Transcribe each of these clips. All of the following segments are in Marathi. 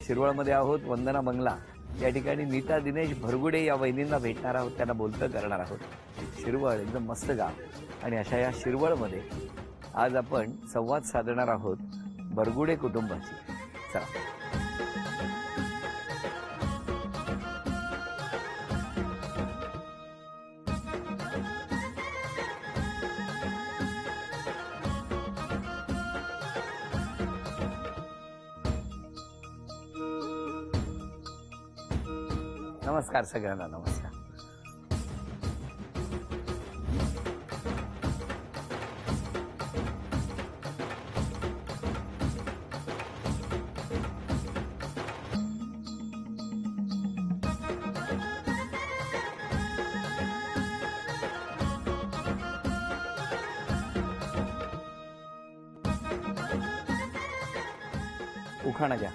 शिरवळमध्ये आहोत, वंदना बंगला या ठिकाणी नीता दिनेश भरगुडे या वहिनींना भेटणार आहोत, त्यांना बोलतं करणार आहोत. शिरवळ एकदम मस्त गाव आणि अशा या शिरवळमध्ये आज आपण संवाद साधणार आहोत भरगुडे कुटुंबाशी. चला. नमस्कार सगळ्यांना. नमस्कार. उखाणा घ्या.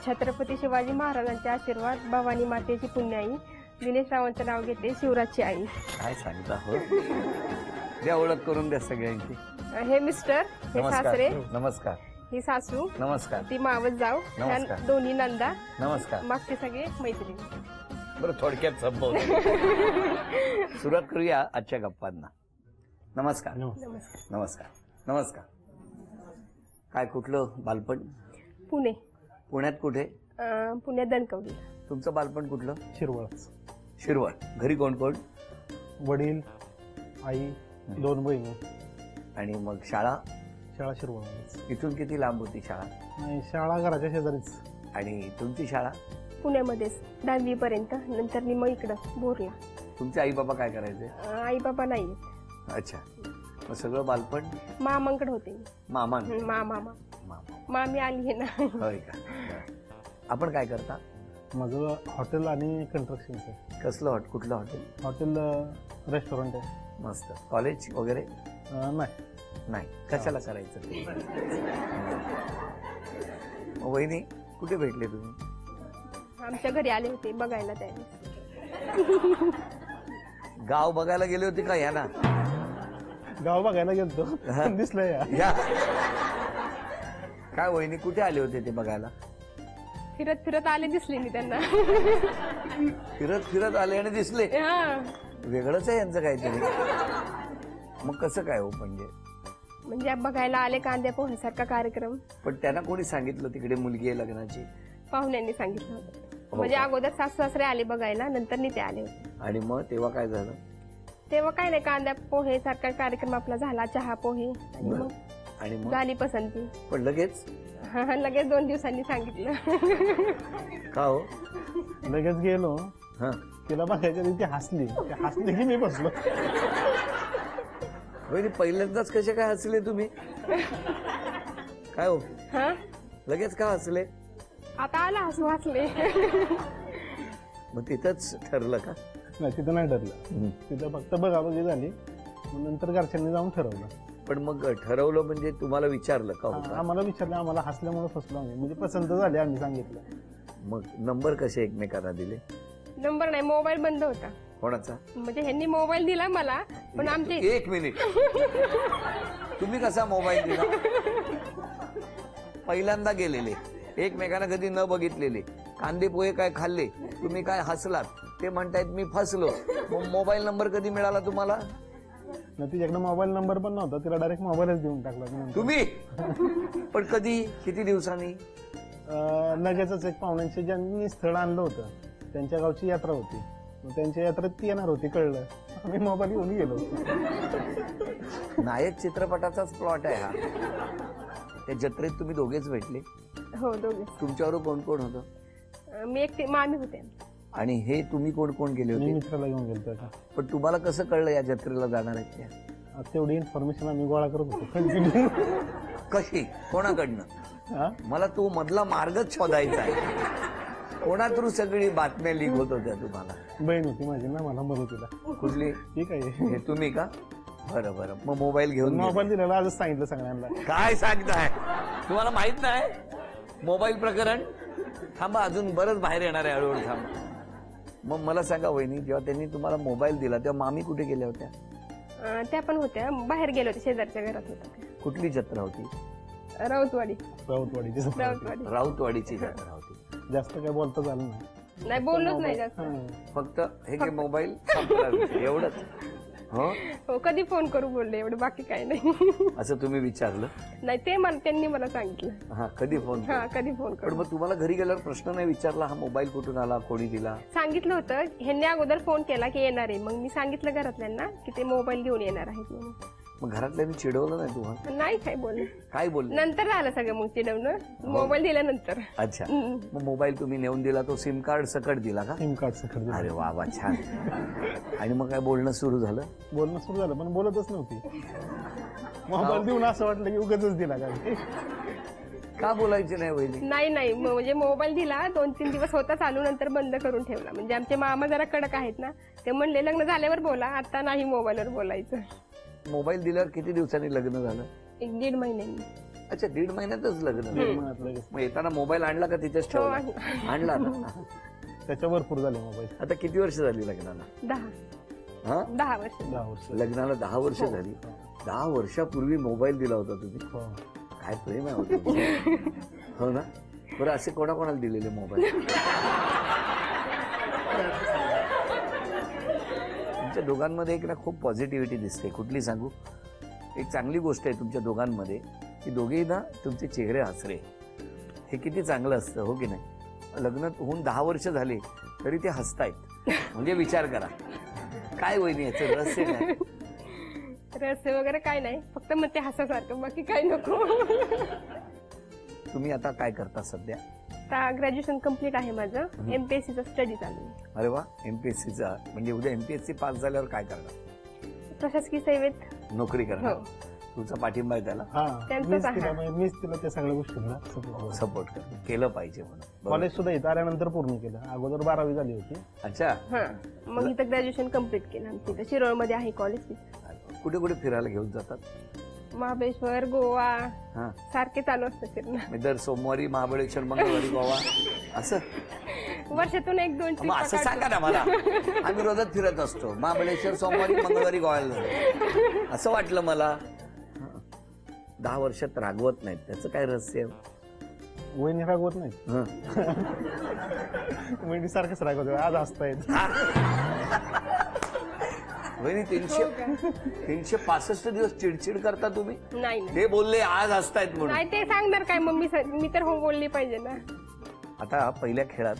छत्रपती शिवाजी महाराजांचे आशीर्वाद, भवानी मातेची पुण्याई, दिनेश रावांचं नाव घेते, शिवराजची आई. काय सांगता हो. द्या ओळख करून द्या सगळ्यांची. हे मिस्टर, हे सासरे, नमस्कार. ही सासू, नमस्कार. ती मावस जाऊ, नमस्कार. दोन्ही नंदा, नमस्कार. मागचे सगळे मैत्रिणी. बरं, थोडक्यात संपवलं. सुरुवात करूया आजच्या गप्पांना. नमस्कार. नमस्कार. नमस्कार. नमस्कार. काय कुठलं बालपण? पुणे. पुण्यात कुठे? पुण्यात दणकवली. तुमचं बालपण कुठलं? शिरवळच. शिरवळ. घरी कोण कोण? वडील, आई, 2 बहिणी. आणि मग शाळा? शाळा शिरवळच. इथून किती लांब होती शाळा? नाही, शाळा घराच्या शेजारीच. आणि तुमची शाळा? पुण्यामध्येच 10वी पर्यंत. नंतर मी मग इकडं बोरला. तुमचे आई बाबा काय करायचे? आई बाबा नाही. अच्छा. मग सगळं बालपण मामांकडे होते. मामा? मामा. मामी आली आहे ना. होय का? बरं. आपण काय करता? माझं हॉटेल आणि कन्स्ट्रक्शनचं आहे. कसलं कुठलं हॉटेल? हॉटेल रेस्टॉरंट आहे. मस्त. कॉलेज वगैरे? नाही. नाही. कशाला करायचं ते? मग वहिनी कुठे भेटले तुम्ही? आमच्या घरी आले होते बघायला त्याने. गाव बघायला गेले होते का? या ना. गाव बघायला गेलतो. दिसलंय या. काय वहिनी कुठे आले होते ते बघायला? फिरत फिरत आले, दिसले मी त्यांना. फिरत फिरत आले आणि दिसले? हा. वेगळंच आहे यांचं काहीतरी. मग कसं काय हो? म्हणजे बघायला आले, कांद्या पोह्यासारखा कार्यक्रम. पण त्यांना कोणी सांगितलं तिकडे मुलगी आहे लग्नाची? पाहुण्यांनी सांगितलं होतं. म्हणजे अगोदर सासू सासरे आले बघायला, नंतर ते आले होते. आणि मग तेव्हा काय झालं? तेव्हा काय नाही, कांद्या पोहे सारखा कार्यक्रम आपला झाला, चहा पोहे. आणि मग झाली पसंती. पण लगेच? लगेच 2 दिवसांनी सांगितलं. का हो? लगेच गेलो. हा. तिला बघायच्या ती हसली की मी बसलो. वहिनी पहिल्यांदाच कसे काय हसले तुम्ही? काय हो? हा. लगेच का हसले? आता आला हसू, हसले. मग तिथंच ठरलं का? नाही, तिथं नाही ठरलं. तिथं फक्त बघाबघी झाली. नंतर घरच्यांनी जाऊन ठरवलं. पण मग ठरवलं म्हणजे तुम्हाला विचारलं का? आम्हाला विचारलं, आम्हाला हसल्यामुळे फसलो आम्ही. म्हणजे पसंत झाली, आम्ही सांगितलं. मग नंबर कसे एकमेकांना दिले? नंबर नाही, मोबाईल बंद होता. कोणाचा? म्हणजे ह्यांनी मोबाईल दिला मला, पण आमचे. 1 मिनिट. तुम्ही कसा मोबाईल दिला? पहिल्यांदा गेलेले, एकमेकांना कधी न बघितलेले, कांदे पोहे काय खाल्ले, तुम्ही काय हसलात, ते म्हणतायत मी फसलो. मग मोबाईल नंबर कधी मिळाला तुम्हाला? नाही, तिच्याकडे मोबाईल नंबर पण नव्हता. तिला डायरेक्ट मोबाईलच देऊन टाकला तुम्ही. पण कधी, किती दिवसांनी? लगेचच एक पाहुण्यांचे ज्यांनी स्थळ आणलं होतं, त्यांच्या गावची यात्रा होती. मग त्यांच्या यात्रेत ती येणार होती, कळलं. आम्ही मोबाईल घेऊन गेलो. नायक चित्रपटाचाच प्लॉट आहे हा. त्या जत्रेत तुम्ही दोघेच भेटले? हो, दोघे. तुमच्यावर कोण कोण होतं? मी एकटी, मामी होते. आणि हे तुम्ही कोण कोण गेले मी होते? मित्राला घेऊन गेलो. पण तुम्हाला कसं कळलं या जत्रेला जाणार आहेत त्या? तेवढी इन्फॉर्मेशन आम्ही गोळा करत होतो कंटिन्यू. कशी? कोणाकडनं? मला तो मधला मार्गच शोधायचा आहे. कोणा थ्रू सगळी बातम्या लीक होत होत्या तुम्हाला? बहीण होती माझी ना, मला मदतीला. कुठली? ठीक आहे. हे तुम्ही का? बरं बरं. मग मोबाईल घेऊन मोबाईल दिलेला आजच सांगितलं सगळ्यांना. काय सांगताय? तुम्हाला माहित नाही मोबाईल प्रकरण? थांबा, अजून बरंच बाहेर येणार आहे हळूहळू. थांबा. मग मला सांगा वहिनी, जेव्हा त्यांनी तुम्हाला मोबाईल दिला तेव्हा मामी कुठे गेल्या होत्या? त्या पण होत्या, बाहेर गेले होते, शेजारच्या घरात होत्या. कुठली जत्रा होती? राऊतवाडी. राऊतवाडीची राऊतवाडी. राऊतवाडीची जत्रा होती. जास्त काय बोलता झालं नाही. नाही बोललोच नाही जास्त. हा. फक्त हे घे मोबाईल संपला विषय, एवढंच. हो हो कधी फोन करू बोलले एवढं, बाकी काही नाही. असं तुम्ही विचारलं? नाही ते त्यांनी मला सांगितलं. हा कधी फोन हा कधी फोन पण करू मग तुम्हाला घरी गेल्यावर प्रश्न नाही विचारला हा मोबाईल कुठून आला, कोणी दिला? सांगितलं होतं. ह्यांनी अगोदर फोन केला की येणार आहे, मग मी सांगितलं घरातल्यांना की ते मोबाईल घेऊन येणार आहेत म्हणून. मग घरातल्यांनी चिडवलं नाही तुम्हाला? नाही काय बोलले. काय बोलले? नंतर झालं सगळं मग चिडवणं, मोबाईल दिल्यानंतर. अच्छा, मग मोबाईल तुम्ही नेऊन दिला, तो सिम कार्ड सकट दिला का? सिम कार्ड सकट अरे वा वा, छान. आणि मग काय बोलणं सुरू झालं? बोलणं सुरू झालं पण बोलतच नव्हती. मोबाईल देऊन असं वाटलं की उगाचच दिला काय. का बोलायचे नाही वहिनी? नाही म्हणजे मोबाईल दिला 2-3 दिवस होता चालू, नंतर बंद करून ठेवला. म्हणजे आमचे मामा जरा कडक आहेत ना, ते म्हणले लग्न झाल्यावर बोला, आता नाही मोबाईलवर बोलायचं. मोबाईल दिल्यावर किती दिवसांनी लग्न झालं? 1-1.5 महिन्यांनी. अच्छा, 1.5 महिन्यातच लग्न झालं. म्हणत लगेच. मग येताना मोबाईल आणला का तिथेच हो ठेवला? आणला ना. त्याच्या भरपूर झाले मोबाईल. आता किती वर्ष झाली लग्नाला? 10 वर्ष. 10 वर्ष. लग्नाला 10 वर्ष झाली. 10 वर्षापूर्वी मोबाईल दिला होता तुम्ही. हो. काय प्रेम आहे होतं. हो ना. बरं, असे कोणाकोणाला दिलेले मोबाईल? तुमच्या दोघांमध्ये एक ना खूप पॉझिटिव्हिटी दिसते. कुठली सांगू? एक चांगली गोष्ट आहे तुमच्या दोघांमध्ये की दोघेही ना तुमचे चेहरे हसरे. हे किती चांगलं असतं, हो की नाही? लग्न होऊन 10 वर्ष झाले तरी ते हसतायत, म्हणजे विचार करा. काय वहिनी याचं रहस्य काय? रहस्य वगैरे काय नाही, फक्त मग ते हसासारखं, बाकी काही नको. तुम्ही आता काय करता सध्या? आता ग्रॅज्युएशन कम्प्लीट आहे माझं. MPSCचा स्टडी चालू आहे. अरे वा, MPSCचा म्हणजे उद्या MPSC पास झाल्यावर काय करणार? प्रशासकीय सेवेत नोकरी करणार. हो. तुमचा पाठिंबा आहे त्याला? हा त्यांचंच मीच आहे. तिला मीच तिला त्या सगळ्या गोष्टींना support सपोर्ट कर, केलं पाहिजे म्हणून. बरोबर. कॉलेज सुद्धा इथं आल्यानंतर पूर्ण केलं. अगोदर 12वी झाली होती. अच्छा, हा मग इथं ग्रॅज्युएशन कम्प्लीट केलं आमच्या इथं शिरोळमध्ये आहे कॉलेज. कुठे कुठे फिरायला घेऊन जातात? महाबळेश्वर, गोवा हा, सारखे चालू असतं फिरणं. मी दर सोमवारी महाबळेश्वर, मंगळवारी गोवा, असं? वर्षातून 1-2 मग असं सांगा ना मला. आम्ही रोजच फिरत असतो, महाबळेश्वर सोमवारी, मंगळवारी गोव्याला जातो. असं वाटलं मला. 10 वर्षात रागवत नाहीत, त्याचं काय रहस्य आहे? वहिनी रागवत नाही. हं. वहिनी सारखंच रागवत आज हसतायत. वहिनी 365 दिवस चिडचिड करता तुम्ही? नाही ते बोलले आज हसतायत म्हणून. नाही ते सांगणार काय मग मी तर हो बोलली पाहिजे ना. आता पहिल्या खेळात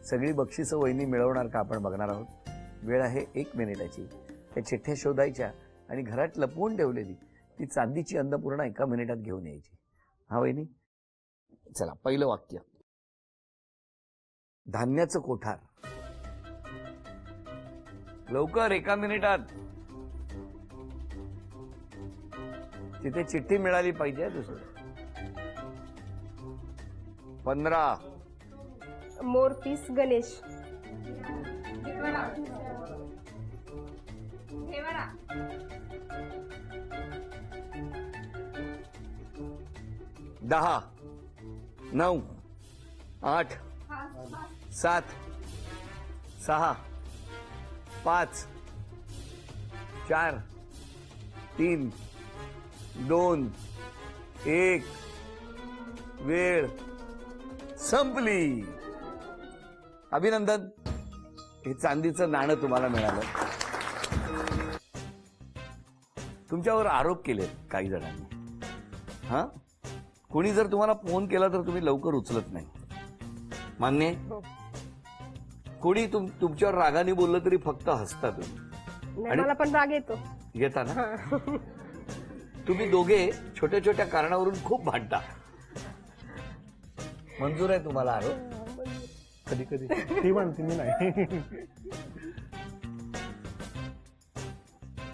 सगळी बक्षिसं वहिनी मिळवणार का आपण बघणार आहोत. वेळ आहे 1 मिनिटाची. त्या चिठ्ठ्या शोधायच्या आणि घरात लपवून ठेवलेली ती चांदीची अन्नपूर्णा 1 मिनिटात घेऊन यायची. हा वहिनी, चला पहिलं वाक्य. धान्याचं कोठार. लवकर 1 मिनिटात. तिथे चिठ्ठी मिळाली पाहिजे. दुसरं 15. मोरपीस गणेश. 10, 9, 8, 7, 6, 5, 4, 3, 2, 1. वेळ संपली. अभिनंदन, हे चांदीचं नाणं तुम्हाला मिळालं. तुमच्यावर आरोप केले काही जणांनी. हा, कोणी जर तुम्हाला फोन केला तर तुम्ही लवकर उचलत नाही, मान्य आहे? हो. कोणी तुमच्यावर रागाने बोललं तरी फक्त हसता तुम्ही. नाही, मला पण राग येतो. येता ना? हा. तुम्ही दोघे छोट्या छोट्या कारणावरून खूप भांडता. मंजूर आहे तुम्हाला आरोप? कधी कधी ती म्हणते, मी नाही.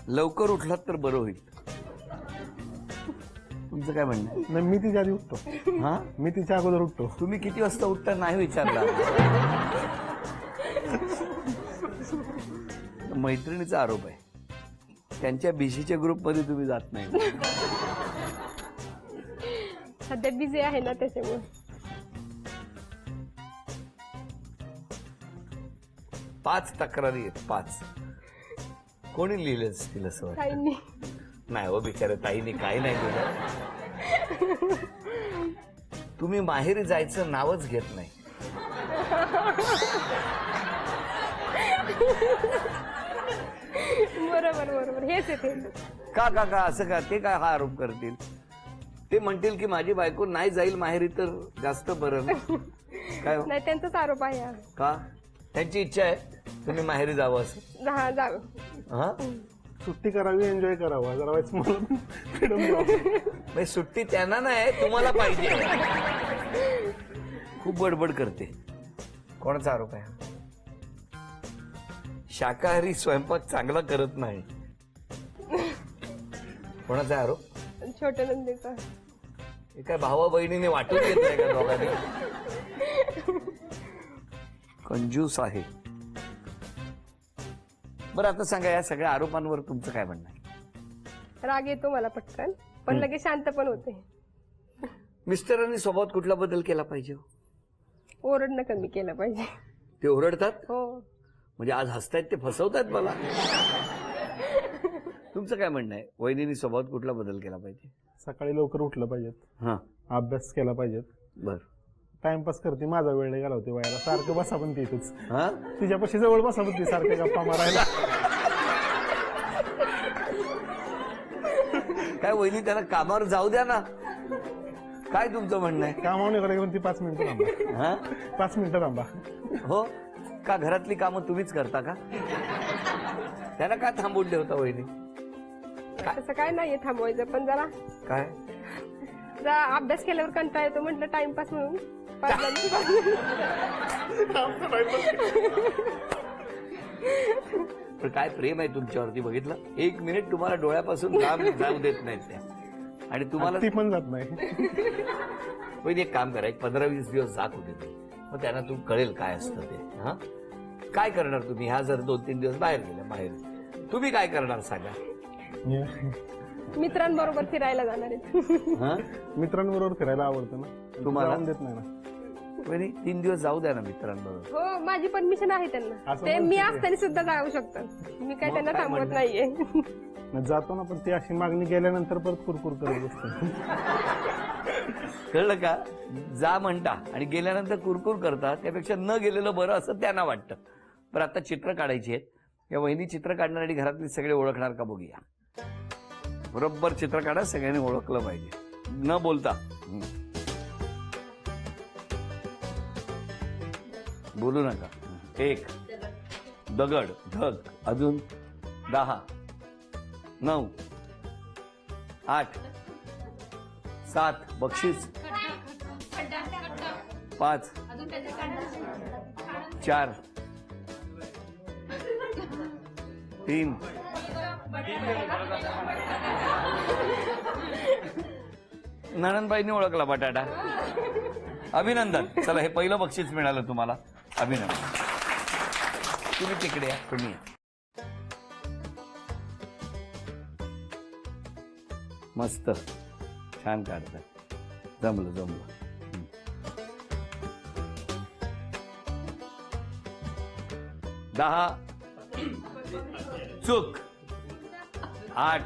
लवकर उठलात तर बरं होईल. तुमचं काय म्हणणं आहे? नाही, मी तिच्या आधी उठतो. हा, मी तिच्या अगोदर उठतो. तुम्ही किती वाजता उठता नाही विचारला. मैत्रिणीचा आरोप आहे, त्यांच्या बीसीच्या ग्रुपमध्ये तुम्ही जात नाही. सध्या बिझी आहे ना त्याच्यामुळे. 5 तक्रारी आहेत. 5. कोणी लिहिलं असतील असं वाटतं? काही नाही. नाही हो, बिचारे ताईने काही नाही दिलं. तुम्ही माहेरी जायचं नावच घेत नाही. बरोबर बरोबर हेच येते. का का का असं का? ते काय हा आरोप करतील? ते म्हणतील की माझी बायको नाही जाईल माहेरी तर जास्त बरं ना. काय हो? नाही त्यांचाच आरोप आहे हा. का? त्यांची इच्छा आहे तुम्ही माहेरी जावं असं? हा जावं. हा सुट्टी करावी, एन्जॉय करावा, जरा वेळेस मला फ्रीडम द्यावं. म्हणजे सुट्टी त्यांना नाही तुम्हाला पाहिजे. खूप बडबड करते. कोणाचा आरोप आहे? शाकाहारी स्वयंपाक चांगला करत नाही. कोणाचा आरोप? छोट्या नंदीचा. हे काय भावा बहिणीने वाटून घेत नाही का दोघांनी? कंजूस आहे. बरं आता सांगा या सगळ्या आरोपांवर तुमचं काय म्हणणं आहे? राग येतो मला पटकन पण लगेच शांत पण होते. मिस्टरांनी स्वभावात कुठला बदल केला पाहिजे? ओरडणं कमी केलं पाहिजे. ते ओरडतात हो म्हणजे आज हसतायत ते फसवतायत मला. तुमचं काय म्हणणं आहे? वहिनींनी स्वभावात कुठला बदल केला पाहिजे? सकाळी लवकर उठलं पाहिजेत, हा अभ्यास केला पाहिजेत. बर टाइमपास करते, माझा वेळ नाही घालवते वयाला, सारखं बसा पण तिथंच, हा तिच्यापाशी जवळ बसा पण ती सारखं गप्पा मारायला. काय वहिनी त्याला कामावर जाऊ द्या ना. काय तुमचं म्हणणं आहे? कामावणे करायला पण ती 5 मिनिटं थांबा, हा 5 मिनिटं थांबा. हो का? घरातली कामं तुम्हीच करता का? त्याला काय थांबवून ठेवता वहिनी? तसं काय नाहीये थांबवायचं पण जरा काय अभ्यास केल्यावर कंटाळा येतो म्हटलं टाइमपास म्हणून 5 पण काय प्रेम आहे तुमच्यावरती बघितलं. 1 मिनिट तुम्हाला डोळ्यापासून लांब जाऊ देत नाहीत त्या. आणि तुम्हाला ती पण जात नाही. वहिनी एक काम करा, एक 15-20 दिवस जात होते ते, मग त्यांना तू कळेल काय असतं ते. हा काय करणार तुम्ही? ह्या जर 2-3 दिवस बाहेर गेल्या बाहेर तुम्ही काय करणार सांगा? मित्रांबरोबर फिरायला जाणार आहेत. हा मित्रांबरोबर फिरायला आवडतं ना, तुम्हाला? जाऊन देत नाही ना. वहिनी 3 दिवस जाऊ द्या ना मित्रांबरोबर. हो माझी परमिशन आहे त्यांना. असं ते म्हणते मी ते. असताना सुद्धा जाऊ शकतात. मी काय मग त्यांना काय थांबवत म्हणणं? नाहीये. मग जातो ना, पण ती अशी मागणी गेल्यानंतर परत कुरकुर करत बसते. कळलं का? जा म्हणता आणि गेल्यानंतर कुरकुर करता, त्यापेक्षा न गेलेलं बरं असं त्यांना वाटतं. पण आता चित्र काढायची आहेत. या वहिनी चित्र काढणार आणि घरातले सगळे ओळखणार का बघूया. बरोबर चित्र काढा, सगळ्यांनी ओळखलं पाहिजे न बोलता. बोलू नका. 1 दगड ढग, अजून 10 9 8 7 बक्षीस 5 4 3 नणंदबाईंनी ओळखला बटाटा. अभिनंदन. चला हे पहिलं बक्षीस मिळालं तुम्हाला. अभिनंदन. तुम्ही तिकडे या, तुम्ही या. मस्त छान काढताय. जमलं जमलं. दहा चूक. 8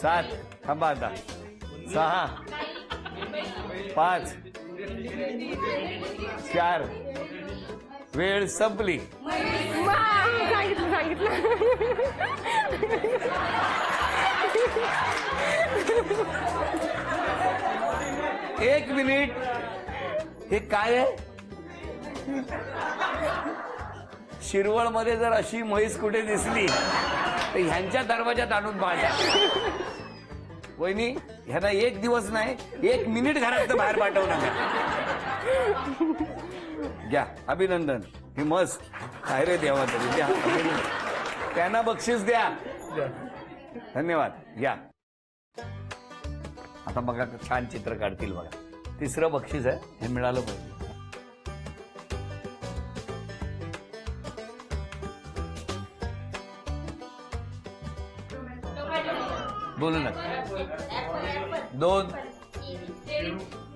7 थांबा आता. 6 5 4 वेळ संपली. सांगितलं सांगितलं. 1 मिनिट. हे काय आहे? शिरवळ मध्ये जर अशी म्हैस कुठे दिसली तर ह्यांच्या दरवाजात आणून पाहता. वहिनी ह्यांना 1 दिवस नाही 1 मिनिट घरात बाहेर पाठवू नका. घ्या अभिनंदन. ही मस्त काय रे देवा तरी द्या. त्यांना बक्षीस द्या. धन्यवाद. घ्या. आता बघा छान चित्र काढतील बघा. 3रं बक्षीस आहे, हे मिळालं पाहिजे. बोलू नका. 2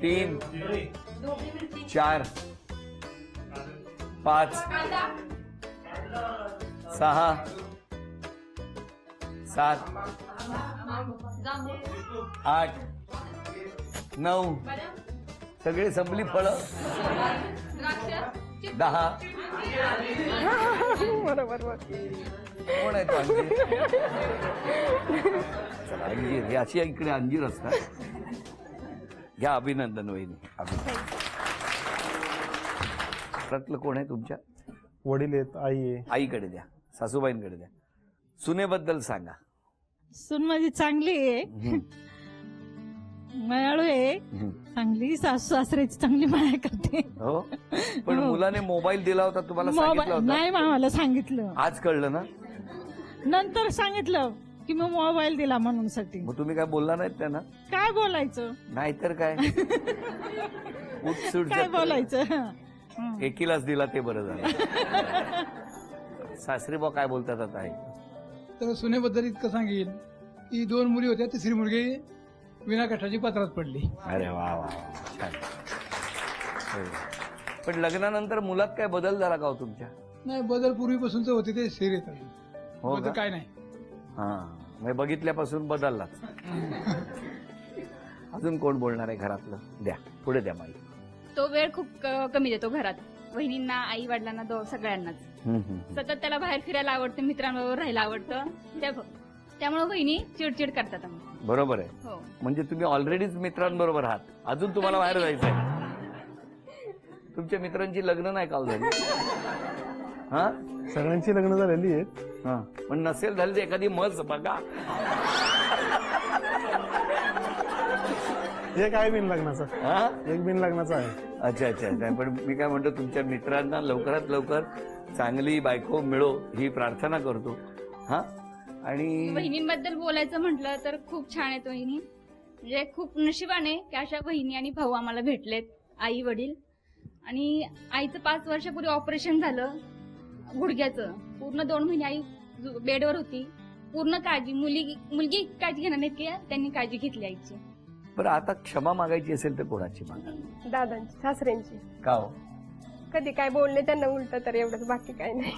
3 4 5 6 7 8 9 सगळे संपली फळं. 10. बरोबर. कोण आहे तो अंजीर? चला, अंजीर हे अशी इकडे अंजीर असतात. घ्या अभिनंदन वहिनी. घरातलं कोण आहे तुमच्या? वडील आहेत, आई आहे. आईकडे द्या, सासूबाईंकडे द्या. सुनेबद्दल सांगा. सून माझी चांगली आहे, हम्म, मायाळू आहे, हम्म. चांगली सासू सासऱ्याची चांगली माया करते. हो पण हो. मुलाने मोबाईल दिला होता तुम्हाला सांगितलं मोबाईल होतं? नाही मामाला सांगितलं, आज कळलं ना? नंतर सांगितलं की मग मोबाईल दिला म्हणून साठी. मग तुम्ही काय बोलला नाहीत त्यांना? काय बोलायचं, नाहीतर काय उठसूट काय बोलायचं. एकीलाच दिला ते बरं झालं. सासरीबा काय बोलतात आता आहे? तर सुनेबद्दल इतकं सांगेल की 2 मुली होत्या, तिसरी मुलगी विनाकष्टाची पत्रात पडली. अरे वा वा, छान. हो. पण लग्नानंतर मुलात काय बदल झाला का हो तुमच्या? नाही, बदल पूर्वीपासूनच होते ते स्थिर येतात. हो बदल का? काय नाही. हा म्हणजे बघितल्यापासून बदललाच. अजून कोण बोलणार आहे घरातलं? द्या, पुढे द्या माई. तो वेळ खूप कमी देतो घरात, वहिनींना, आई वडिलांना, सगळ्यांनाच. सतत त्याला बाहेर फिरायला आवडतं, मित्रांबरोबर राहायला आवडतं. त्यामुळे वहिनी चिडचिड करतात आम्ही. बरोबर आहे. हो. म्हणजे तुम्ही ऑलरेडीच मित्रांबरोबर आहात, अजून तुम्हाला बाहेर जायचंय. तुमच्या मित्रांची लग्न नाही काल झाली? हा सगळ्यांची लग्न झालेली आहेत. हा पण नसेल झाली तर एखादी मज बघा. एक आहे बिन लग्नाचा, हा एक बिन लग्नाचा आहे. अच्छा अच्छा. नाही पण मी काय म्हणतो, तुमच्या मित्रांना लवकरात लवकर चांगली बायको मिळो ही प्रार्थना करतो. हा आणि वहिनींबद्दल बोलायचं म्हटलं तर खूप छान आहेत वहिनी. म्हणजे खूप नशिबाने की अशा वहिनी आणि भाऊ आम्हाला भेटलेत, आई वडील. आणि आईचं 5 वर्षापूर्वी ऑपरेशन झालं गुडघ्याचं. पूर्ण 2 महिने आई बेडवर होती. पूर्ण काळजी, मुलगी काळजी घेणार नाही की त्यांनी काळजी घेतली आईची. बरं, आता क्षमा मागायची असेल तर कोणाची मागा? दादांची, सासऱ्यांची. का हो? कधी काय बोलले त्यांना उलट तर एवढंच, बाकी काय नाही.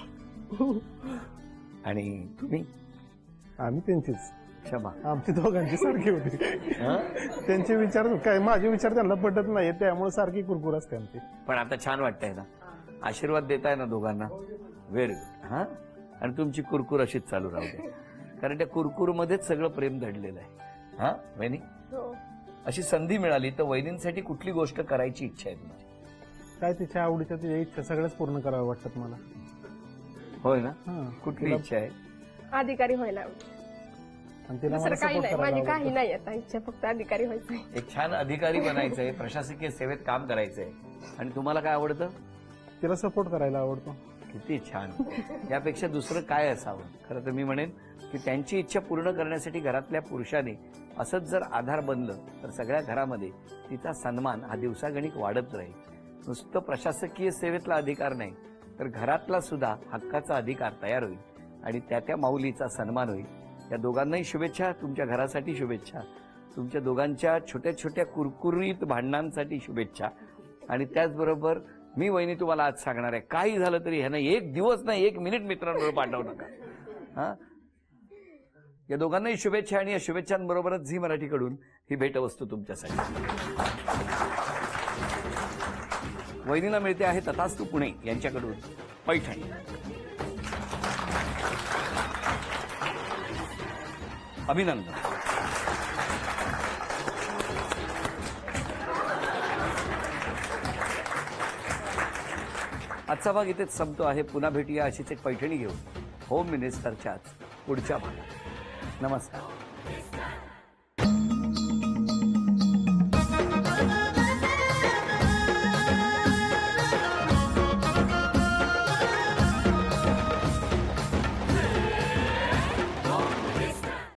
आणि तुम्ही? आम्ही त्यांचीच, क्षमा. आमची दोघांची सारखी होती. हा? त्यांचे विचार काय, माझे विचार त्यांना पटत नाही, त्यामुळे सारखी कुरकुर असते आमची. पण आता छान वाटतंय ना, आशीर्वाद देताय ना दोघांना. Very good. हा आणि तुमची कुरकुर अशीच चालू राहू दे, कारण त्या कुरकुरमध्येच सगळं प्रेम दडलेलं आहे. हा वहिनी, हो. अशी संधी मिळाली तर वहिनींसाठी कुठली गोष्ट करायची इच्छा आहे तुमची? काय तिच्या आवडीच्या, तिच्या इच्छा सगळ्याच पूर्ण कराव्या वाटतात मला. होय ना? हा. कुठली तिला- इच्छा आहे? अधिकारी व्हायला आवडतं. आणि तिला दुसरं मला काही support नाही, करायला माझी काही आवडतं. नाही आता इच्छा, फक्त अधिकारी व्हायचंय. एक छान अधिकारी बनायचंय, प्रशासकीय सेवेत काम करायचंय. आणि तुम्हाला काय आवडतं? तिला सपोर्ट करायला आवडतो. किती छान. यापेक्षा दुसरं काय असावं? खरं तर मी म्हणेन की त्यांची इच्छा पूर्ण करण्यासाठी घरातल्या पुरुषाने असंच जर आधार बनलं तर सगळ्या घरामध्ये तिचा सन्मान हा दिवसागणिक वाढत राहील. नुसतं प्रशासकीय सेवेतला अधिकार नाही तर घरातला सुद्धा हक्काचा अधिकार तयार होईल आणि त्या माऊलीचा सन्मान होईल. या दोघांनाही शुभेच्छा, तुमच्या घरासाठी शुभेच्छा, तुमच्या दोघांच्या छोट्या छोट्या कुरकुरीत भांडणांसाठी शुभेच्छा. आणि त्याचबरोबर मी वहिनी तुम्हाला आज सांगणार आहे, काही झालं तरी ह्यानं 1 दिवस नाही 1 मिनिट मित्रांबरोबर पाठवू नका. हा या दोघांनाही शुभेच्छा. आणि या शुभेच्छांबरोबरच झी मराठीकडून ही भेटवस्तू तुमच्यासाठी. वहिनीला मिळते आहे तथास्तु पुणे यांच्याकडून पैठणी. अभिनंदन. आजचा भाग इथेच संपतो आहे. पुन्हा भेटूया अशीच एक पैठणी घेऊन होम मिनिस्टरच्याच पुढच्या भागात. नमस्कार.